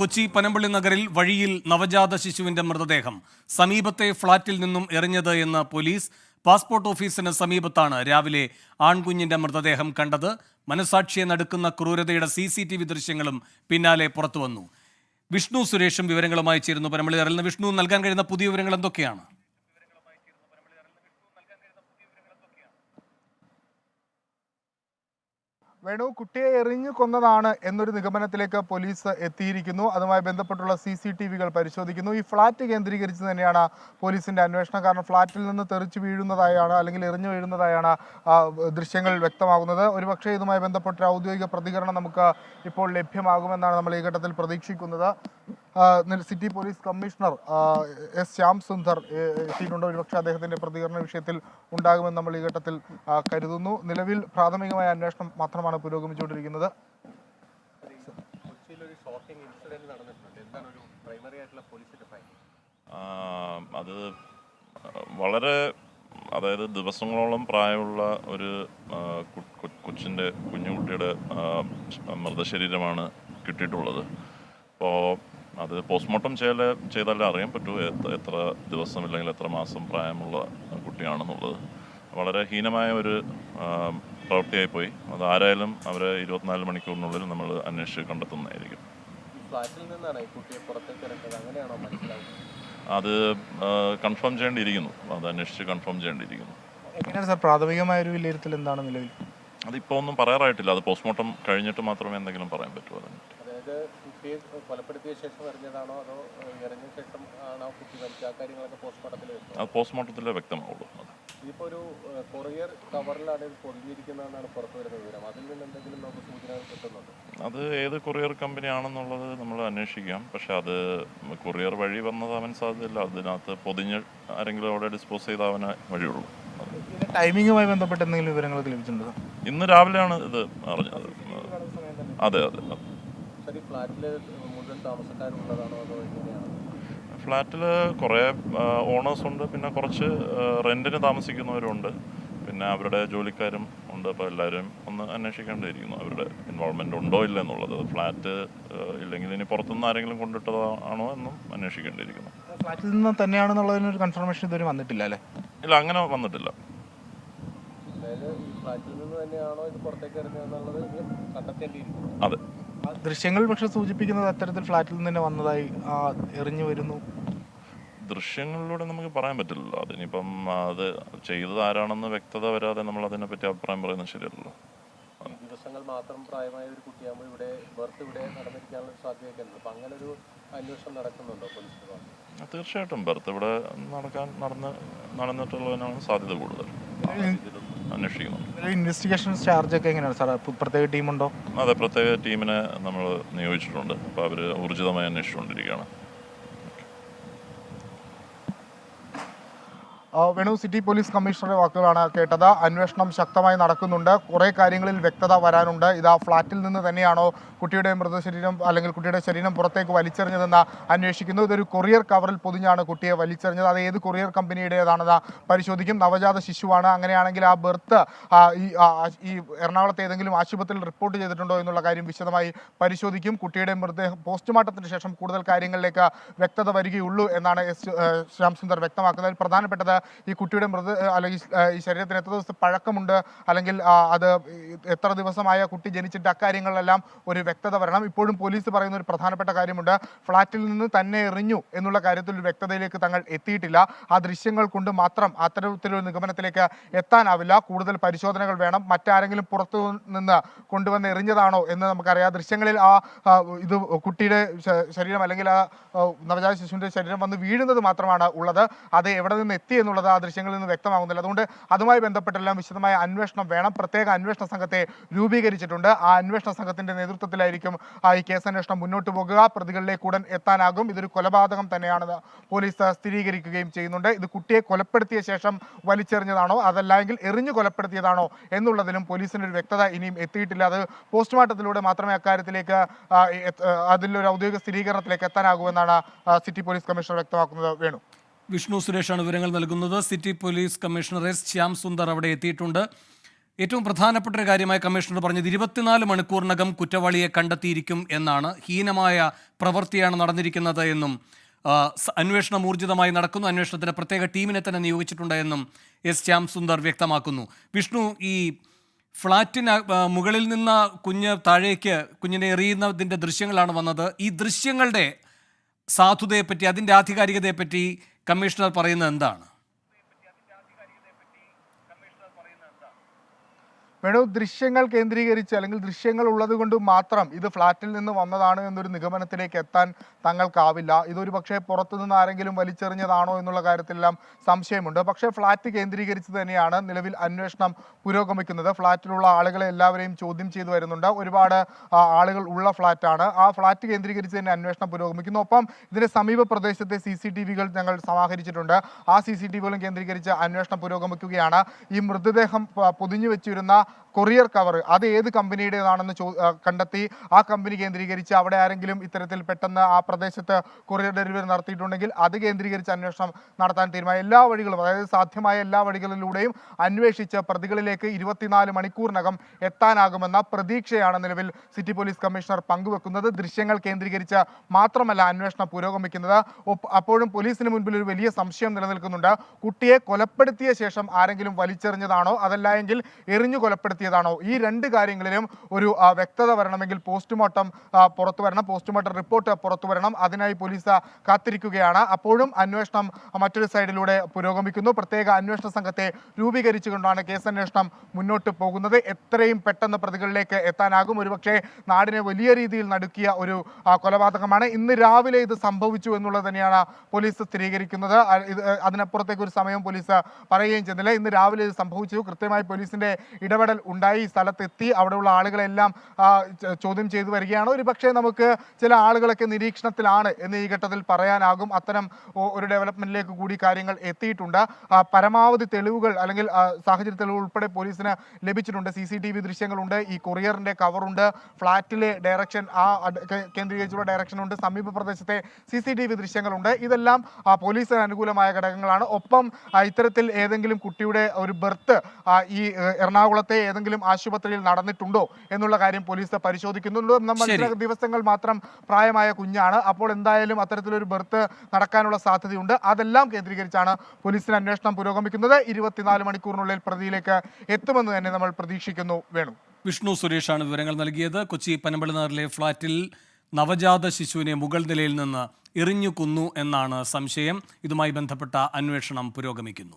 കൊച്ചി പനമ്പള്ളി നഗറിൽ വഴിയിൽ നവജാത ശിശുവിന്റെ മൃതദേഹം സമീപത്തെ ഫ്ളാറ്റിൽ നിന്നും എറിഞ്ഞത് എന്ന് പോലീസ്. പാസ്പോർട്ട് ഓഫീസിന് സമീപത്താണ് രാവിലെ ആൺകുഞ്ഞിന്റെ മൃതദേഹം കണ്ടത്. മനസാക്ഷിയെ നടുക്കുന്ന ക്രൂരതയുടെ CCTV ദൃശ്യങ്ങളും പിന്നാലെ പുറത്തുവന്നു. വിഷ്ണു സുരേഷും വിവരങ്ങളുമായി ചേരുന്നു പനമ്പള്ളി നഗറിൽ നിന്ന്. വിഷ്ണു, നൽകാൻ കഴിയുന്ന പുതിയ വിവരങ്ങൾ എന്തൊക്കെയാണ്? വേണു, കുട്ടിയെ എറിഞ്ഞു കൊന്നതാണ് എന്നൊരു നിഗമനത്തിലേക്ക് പോലീസ് എത്തിയിരിക്കുന്നു. അതുമായി ബന്ധപ്പെട്ടുള്ള CCTVകൾ പരിശോധിക്കുന്നു. ഈ ഫ്ളാറ്റ് കേന്ദ്രീകരിച്ച് തന്നെയാണ് പോലീസിന്റെ അന്വേഷണം. കാരണം ഫ്ളാറ്റിൽ നിന്ന് തെറിച്ചു വീഴുന്നതായാണ് അല്ലെങ്കിൽ എറിഞ്ഞു വീഴുന്നതായാണ് ദൃശ്യങ്ങൾ വ്യക്തമാകുന്നത്. ഒരുപക്ഷെ ഇതുമായി ബന്ധപ്പെട്ട ഔദ്യോഗിക പ്രതികരണം നമുക്ക് ഇപ്പോൾ ലഭ്യമാകുമെന്നാണ് നമ്മൾ ഈ ഘട്ടത്തിൽ പ്രതീക്ഷിക്കുന്നത്. City police commissioner S. Shyam Sundar എത്തിയിട്ടുണ്ട്. ഒരുപക്ഷെ അദ്ദേഹത്തിന്റെ പ്രതികരണ വിഷയത്തിൽ ഉണ്ടാകുമെന്ന് നമ്മൾ ഈ ഘട്ടത്തിൽ കരുതുന്നു. നിലവിൽ പ്രാഥമികമായ അന്വേഷണം മാത്രമാണ് പുരോഗമിച്ചുകൊണ്ടിരിക്കുന്നത്. അത് വളരെ ദിവസങ്ങളോളം പ്രായമുള്ള ഒരു കുഞ്ഞുകുട്ടിയുടെ മൃതശരീരമാണ് കിട്ടിയിട്ടുള്ളത്. അപ്പോൾ അത് പോസ്റ്റ്മോർട്ടം ചെയ്താലേ അറിയാൻ പറ്റൂ എത്ര ദിവസം അല്ലെങ്കിൽ എത്ര മാസം പ്രായമുള്ള കുട്ടിയാണെന്നുള്ളത്. വളരെ ഹീനമായ ഒരു പ്രവൃത്തിയായിപ്പോയി. അത് ആരായാലും അവരെ 24 മണിക്കൂറിനുള്ളിൽ നമ്മൾ അന്വേഷിച്ച് കണ്ടെത്തുന്നതായിരിക്കും. അത് കൺഫേം ചെയ്യേണ്ടിയിരിക്കുന്നു. അത് അന്വേഷിച്ച് കൺഫേം ചെയ്യേണ്ടിയിരിക്കുന്നു. എങ്ങനെയാണ് സാർ പ്രാഥമികമായ ഒരു വിലയിരുത്തൽ എന്താണ് നിലവിൽ? അതിപ്പോൾ ഒന്നും പറയാറായിട്ടില്ല. അത് പോസ്റ്റ്മോർട്ടം കഴിഞ്ഞിട്ട് മാത്രമേ എന്തെങ്കിലും പറയാൻ പറ്റൂ. അതായത് കുട്ടിയെ കൊലപ്പെടുത്തിയ ശേഷം എറിഞ്ഞതാണോ അതോ എറിഞ്ഞ ശേഷം ആണോ കുട്ടി മരിച്ച ആ കാര്യങ്ങളൊക്കെ പോസ്റ്റ്മോർട്ടത്തിലേ വ്യക്തമാവുള്ളൂ. ഇതിപ്പോൾ ഒരു കൊറിയർ കവറിലാണ് ഇത് പൊതിഞ്ഞിരിക്കുന്നതെന്നാണ് പുറത്തു വരുന്ന വിവരം. അതിൽ നിന്ന് എന്തെങ്കിലും നമുക്ക് സൂചനകൾ കിട്ടുന്നുണ്ട്? അത് ഏത് കൊറിയർ കമ്പനിയാണെന്നുള്ളത് നമ്മൾ അന്വേഷിക്കാം. പക്ഷെ അത് കൊറിയർ വഴി വന്നതാവാൻ സാധ്യതയില്ല. അതിനകത്ത് പൊതിഞ്ഞ് ആരെങ്കിലും അവിടെ ഡിസ്പോസ് ചെയ്താവാൻ വഴിയുള്ളൂ. ടൈമിങ്ങുമായി ബന്ധപ്പെട്ട് എന്തെങ്കിലും വിവരങ്ങളൊക്കെ ലഭിച്ചിട്ടുണ്ടോ? ഇന്ന് രാവിലെയാണ് ഇത് അറിഞ്ഞത്. അതെ. ഫ്ലാറ്റിൽ കുറേ ഓണേഴ്സ് ഉണ്ട്, പിന്നെ കുറച്ച് റെന്റിന് താമസിക്കുന്നവരുണ്ട്, പിന്നെ അവരുടെ ജോലിക്കാരും ഉണ്ട്. അപ്പോൾ എല്ലാവരും ഒന്ന് അന്വേഷിക്കേണ്ടിയിരിക്കുന്നു അവരുടെ ഇൻവോൾവ്മെന്റ് ഉണ്ടോ ഇല്ല എന്നുള്ളത്. ഫ്ലാറ്റ് ഇല്ലെങ്കിൽ ഇനി പുറത്തുനിന്ന് ആരെങ്കിലും കൊണ്ടിട്ടതാണോ എന്നും അന്വേഷിക്കേണ്ടിയിരിക്കുന്നു. ഫ്ലാറ്റിൽ നിന്ന് തന്നെയാണെന്നുള്ളതിനൊരു കൺഫർമേഷൻ ഇതുവരെ വന്നിട്ടില്ല അല്ലേ? ഇല്ല, അങ്ങനെ വന്നിട്ടില്ല. അതെ. ദൃശ്യങ്ങൾ പക്ഷെ സൂചിപ്പിക്കുന്നത് അത്തരത്തിൽ ഫ്ലാറ്റിൽ നിന്ന് തന്നെ വന്നതായി എറിഞ്ഞു വരുന്നു. ദൃശ്യങ്ങളിലൂടെ നമുക്ക് പറയാൻ പറ്റില്ലല്ലോ. അതിനിപ്പം അത് ചെയ്തത് ആരാണെന്ന് വ്യക്തത വരാതെ നമ്മൾ അതിനെപ്പറ്റി അഭിപ്രായം പറയുന്നത് ശരിയല്ലല്ലോ. ദിവസങ്ങൾ മാത്രം പ്രായമായ ഒരു കുട്ടിയാകുമ്പോൾ ഇവിടെ ഇവിടെ നടന്നിരിക്കാനുള്ള സാധ്യതയൊക്കെ ഉണ്ട്. അപ്പം അങ്ങനെ ഒരു അന്വേഷണം നടക്കുന്നുണ്ടോ പോലീസ്? തീർച്ചയായിട്ടും ബർത്ത് ഇവിടെ നടന്നിട്ടുള്ളതിനാണ് സാധ്യത കൂടുതൽ. അന്വേഷിക്കുന്നുണ്ട്. ഇൻവെസ്റ്റിഗേഷൻ ചാർജ് ഒക്കെ എങ്ങനെയാണ് സാർ? പ്രത്യേക ടീമുണ്ടോ? അതെ, പ്രത്യേക ടീമിനെ നമ്മൾ നിയോഗിച്ചിട്ടുണ്ട്. അപ്പോൾ അവർ ഊർജിതമായി അന്വേഷിച്ചുകൊണ്ടിരിക്കുകയാണ്. വേണു, സിറ്റി പോലീസ് കമ്മീഷണറുടെ വാക്കുകളാണ് കേട്ടത്. അന്വേഷണം ശക്തമായി നടക്കുന്നുണ്ട്. കുറേ കാര്യങ്ങളിൽ വ്യക്തത വരാനുണ്ട്. ഇതാ ഫ്ളാറ്റിൽ നിന്ന് തന്നെയാണോ കുട്ടിയുടെ മൃതശരീരം അല്ലെങ്കിൽ കുട്ടിയുടെ ശരീരം പുറത്തേക്ക് വലിച്ചെറിഞ്ഞതെന്ന് അന്വേഷിക്കുന്നു. ഇതൊരു കൊറിയർ കവറിൽ പൊതിഞ്ഞാണ് കുട്ടിയെ വലിച്ചെറിഞ്ഞത്. അത് ഏത് കൊറിയർ കമ്പനിയുടേതാണെന്ന് പരിശോധിക്കും. നവജാത ശിശുവാണ്. അങ്ങനെയാണെങ്കിൽ ആ ബർത്ത് ഈ എറണാകുളത്തെ ഏതെങ്കിലും ആശുപത്രിയിൽ റിപ്പോർട്ട് ചെയ്തിട്ടുണ്ടോ എന്നുള്ള കാര്യം വിശദമായി പരിശോധിക്കും. കുട്ടിയുടെ മൃതദേഹം പോസ്റ്റ്മോർട്ടത്തിന് ശേഷം കൂടുതൽ കാര്യങ്ങളിലേക്ക് വ്യക്തത വരികയുള്ളൂ എന്നാണ് S. ശ്യാം സുന്ദർ വ്യക്തമാക്കുന്നത്. പ്രധാനപ്പെട്ടത് ഈ കുട്ടിയുടെ അല്ലെങ്കിൽ ഈ ശരീരത്തിന് എത്ര ദിവസം പഴക്കമുണ്ട്, അല്ലെങ്കിൽ അത് എത്ര ദിവസമായ കുട്ടി ജനിച്ചിട്ട് അക്കാര്യങ്ങളിലെല്ലാം ഒരു വ്യക്തത വരണം. ഇപ്പോഴും പോലീസ് പറയുന്ന ഒരു പ്രധാനപ്പെട്ട കാര്യമുണ്ട്. ഫ്ളാറ്റിൽ നിന്ന് തന്നെ എറിഞ്ഞു എന്നുള്ള കാര്യത്തിൽ ഒരു വ്യക്തതയിലേക്ക് തങ്ങൾ എത്തിയിട്ടില്ല. ആ ദൃശ്യങ്ങൾ കൊണ്ട് മാത്രം അത്തരത്തിലൊരു നിഗമനത്തിലേക്ക് എത്താനാവില്ല. കൂടുതൽ പരിശോധനകൾ വേണം. മറ്റാരെങ്കിലും പുറത്തു നിന്ന് കൊണ്ടുവന്ന് എറിഞ്ഞതാണോ എന്ന് നമുക്കറിയാം. ദൃശ്യങ്ങളിൽ ഇത് കുട്ടിയുടെ ശരീരം അല്ലെങ്കിൽ ആ നവജാത ശിശുവിൻ്റെ ശരീരം വന്ന് വീഴുന്നത് മാത്രമാണ് ഉള്ളത്. അത് എവിടെ നിന്ന് എത്തി എന്നുള്ളത് ആ ദൃശ്യങ്ങളിൽ നിന്ന് വ്യക്തമാകുന്നില്ല. അതുകൊണ്ട് അതുമായി ബന്ധപ്പെട്ടെല്ലാം വിശദമായ അന്വേഷണം വേണം. പ്രത്യേക അന്വേഷണ സംഘത്തെ രൂപീകരിച്ചിട്ടുണ്ട്. ആ അന്വേഷണ സംഘത്തിന്റെ നേതൃത്വത്തിലായിരിക്കും ഈ കേസന്വേഷണം മുന്നോട്ട് പോകുക. പ്രതികളിലേക്ക് ഉടൻ എത്താനാകും. ഇതൊരു കൊലപാതകം തന്നെയാണെന്ന് പോലീസ് സ്ഥിരീകരിക്കുകയും ചെയ്യുന്നുണ്ട്. ഇത് കുട്ടിയെ കൊലപ്പെടുത്തിയ ശേഷം വലിച്ചെറിഞ്ഞതാണോ അതല്ലെങ്കിൽ എറിഞ്ഞു കൊലപ്പെടുത്തിയതാണോ എന്നുള്ളതിലും പോലീസിന് ഒരു വ്യക്തത ഇനിയും എത്തിയിട്ടില്ല. അത് പോസ്റ്റ്മോർട്ടത്തിലൂടെ മാത്രമേ അക്കാര്യത്തിലേക്ക് അതിലൊരു ഔദ്യോഗിക സ്ഥിരീകരണത്തിലേക്ക് എത്താനാകൂ എന്നാണ് സിറ്റി പോലീസ് കമ്മീഷണർ വ്യക്തമാക്കുന്നത്. വേണു. വിഷ്ണു സുരേഷാണ് വിവരങ്ങൾ നൽകുന്നത്. City police commissioner S. Shyam Sundar അവിടെ എത്തിയിട്ടുണ്ട്. ഏറ്റവും പ്രധാനപ്പെട്ട ഒരു കാര്യമായി കമ്മീഷണർ പറഞ്ഞത് 24 മണിക്കൂറിനകം കുറ്റവാളിയെ കണ്ടെത്തിയിരിക്കും എന്നാണ്. ഹീനമായ പ്രവൃത്തിയാണ് നടന്നിരിക്കുന്നത് എന്നും അന്വേഷണം ഊർജിതമായി നടക്കുന്നു, അന്വേഷണത്തിന് പ്രത്യേക ടീമിനെ തന്നെ നിയോഗിച്ചിട്ടുണ്ട് എന്നും എസ് ശ്യാം സുന്ദർ വ്യക്തമാക്കുന്നു. വിഷ്ണു, ഈ ഫ്ളാറ്റിന് മുകളിൽ നിന്ന് കുഞ്ഞ് താഴേക്ക് കുഞ്ഞിനെ എറിയുന്നതിൻ്റെ ദൃശ്യങ്ങളാണ് വന്നത്. ഈ ദൃശ്യങ്ങളുടെ സാധുതയെപ്പറ്റി, അതിൻ്റെ ആധികാരികതയെപ്പറ്റി കമ്മീഷണർ പറയുന്നത് എന്താണ്? ദൃശ്യങ്ങൾ കേന്ദ്രീകരിച്ച് അല്ലെങ്കിൽ ദൃശ്യങ്ങൾ ഉള്ളത് കൊണ്ട് മാത്രം ഇത് ഫ്ളാറ്റിൽ നിന്ന് വന്നതാണ് എന്നൊരു നിഗമനത്തിലേക്ക് എത്താൻ തങ്ങൾക്കാവില്ല. ഇതൊരു പക്ഷേ പുറത്തുനിന്ന് ആരെങ്കിലും വലിച്ചെറിഞ്ഞതാണോ എന്നുള്ള കാര്യത്തിലെല്ലാം സംശയമുണ്ട്. പക്ഷേ ഫ്ളാറ്റ് കേന്ദ്രീകരിച്ച് തന്നെയാണ് നിലവിൽ അന്വേഷണം പുരോഗമിക്കുന്നത്. ഫ്ളാറ്റിലുള്ള ആളുകളെ എല്ലാവരെയും ചോദ്യം ചെയ്തു വരുന്നുണ്ട്. ഒരുപാട് ആളുകൾ ഉള്ള ഫ്ളാറ്റാണ്. ആ ഫ്ളാറ്റ് കേന്ദ്രീകരിച്ച് തന്നെ അന്വേഷണം പുരോഗമിക്കുന്നു. ഒപ്പം ഇതിന്റെ സമീപ പ്രദേശത്തെ CCTV-കൾ ഞങ്ങൾ സമാഹരിച്ചിട്ടുണ്ട്. ആ CCTV-കളും കേന്ദ്രീകരിച്ച് അന്വേഷണം പുരോഗമിക്കുകയാണ്. ഈ മൃതദേഹം പൊതിഞ്ഞു വെച്ചിരുന്ന കൊറിയർ കവർ അത് ഏത് കമ്പനിയുടേതാണെന്ന് കണ്ടെത്തി ആ കമ്പനി കേന്ദ്രീകരിച്ച് അവിടെ ആരെങ്കിലും ഇത്തരത്തിൽ പെട്ടെന്ന് ആ പ്രദേശത്ത് കൊറിയർ ഡെലിവറി നടത്തിയിട്ടുണ്ടെങ്കിൽ അത് കേന്ദ്രീകരിച്ച് അന്വേഷണം നടത്താൻ തീരുമാനം. എല്ലാ വഴികളും, അതായത് സാധ്യമായ എല്ലാ വഴികളിലൂടെയും അന്വേഷിച്ച് പ്രതികളിലേക്ക് 24 മണിക്കൂറിനകം എത്താനാകുമെന്ന പ്രതീക്ഷയാണ് നിലവിൽ സിറ്റി പോലീസ് കമ്മീഷണർ പങ്കുവെക്കുന്നത്. ദൃശ്യങ്ങൾ കേന്ദ്രീകരിച്ച് മാത്രമല്ല അന്വേഷണം പുരോഗമിക്കുന്നത്. അപ്പോഴും പോലീസിന് മുൻപിൽ ഒരു വലിയ സംശയം നിലനിൽക്കുന്നുണ്ട്. കുട്ടിയെ കൊലപ്പെടുത്തിയ ശേഷം ആരെങ്കിലും വലിച്ചെറിഞ്ഞതാണോ അതല്ല എങ്കിൽ എറിഞ്ഞു കൊലപ്പെടുത്തിയതാണോ? ഈ രണ്ട് കാര്യങ്ങളിലും ഒരു വ്യക്തത വരണമെങ്കിൽ പോസ്റ്റ്മോർട്ടം പുറത്തു വരണം, പോസ്റ്റ്മോർട്ടം റിപ്പോർട്ട് പുറത്തു വരണം. അതിനായി പോലീസ് കാത്തിരിക്കുകയാണ്. അപ്പോഴും അന്വേഷണം മറ്റൊരു സൈഡിലൂടെ പുരോഗമിക്കുന്നു. പ്രത്യേക അന്വേഷണ സംഘത്തെ രൂപീകരിച്ചുകൊണ്ടാണ് കേസന്വേഷണം മുന്നോട്ട് പോകുന്നത്. എത്രയും പെട്ടെന്ന് പ്രതികളിലേക്ക് എത്താനാകും. ഒരുപക്ഷെ നാടിനെ വലിയ രീതിയിൽ നടുക്കിയ ഒരു കൊലപാതകമാണ്. ഇന്ന് രാവിലെ ഇത് സംഭവിച്ചു എന്നുള്ളത് തന്നെയാണ് പോലീസ് സ്ഥിരീകരിക്കുന്നത്. അതിനപ്പുറത്തേക്ക് ഒരു സമയം പോലീസ് പറയുകയും ചെയ്യുന്നില്ല. ഇന്ന് രാവിലെ ഇത് സംഭവിച്ചു. കൃത്യമായി പോലീസിന്റെ ഇടപെടൽ ഉണ്ടായി, സ്ഥലത്തെത്തി അവിടെയുള്ള ആളുകളെല്ലാം ചോദ്യം ചെയ്തു വരികയാണ്. ഒരു പക്ഷേ നമുക്ക് ചില ആളുകളൊക്കെ നിരീക്ഷണത്തിലാണ് എന്ന് ഈ ഘട്ടത്തിൽ പറയാനാകും. അത്തരം ഒരു ഡെവലപ്മെന്റിലേക്ക് കൂടി കാര്യങ്ങൾ എത്തിയിട്ടുണ്ട്. പരമാവധി തെളിവുകൾ അല്ലെങ്കിൽ സാഹചര്യ തെളിവുകൾ ഉൾപ്പെടെ പോലീസിന് ലഭിച്ചിട്ടുണ്ട്. CCTV ദൃശ്യങ്ങളുണ്ട്, ഈ കൊറിയറിന്റെ കവറുണ്ട്, ഫ്ളാറ്റിലെ ഡയറക്ഷൻ കേന്ദ്രീകരിച്ചുള്ള ഡയറക്ഷൻ ഉണ്ട്, സമീപ പ്രദേശത്തെ CCTV ദൃശ്യങ്ങളുണ്ട്. ഇതെല്ലാം പോലീസിന് അനുകൂലമായ ഘടകങ്ങളാണ്. ഒപ്പം ഇത്തരത്തിൽ ഏതെങ്കിലും കുട്ടിയുടെ ഒരു ബർത്ത് ഈ എറണാകുളത്തെ ഏതെങ്കിലും ആശുപത്രിയിൽ നടന്നിട്ടുണ്ടോ എന്നുള്ള കാര്യം പോലീസ് പരിശോധിക്കുന്നുണ്ട്. നമ്മൾ ദിവസങ്ങൾ മാത്രം പ്രായമായ കുഞ്ഞാണ്. അപ്പോൾ എന്തായാലും അത്തരത്തിലൊരു ബർത്ത് നടക്കാനുള്ള സാധ്യതയുണ്ട്. അതെല്ലാം കേന്ദ്രീകരിച്ചാണ് പോലീസിന് അന്വേഷണം പുരോഗമിക്കുന്നത്. 24 മണിക്കൂറിനുള്ളിൽ പ്രതിയിലേക്ക് എത്തുമെന്ന് തന്നെ നമ്മൾ പ്രതീക്ഷിക്കുന്നു. വേണു. വിഷ്ണു സുരേഷാണ് വിവരങ്ങൾ നൽകിയത്. കൊച്ചി പനമ്പള്ളിനാറിലെ ഫ്ളാറ്റിൽ നവജാത ശിശുവിനെ മുകൾ നിലയിൽ നിന്ന് എറിഞ്ഞു കൊന്നു എന്നാണ് സംശയം. ഇതുമായി ബന്ധപ്പെട്ട അന്വേഷണം പുരോഗമിക്കുന്നു.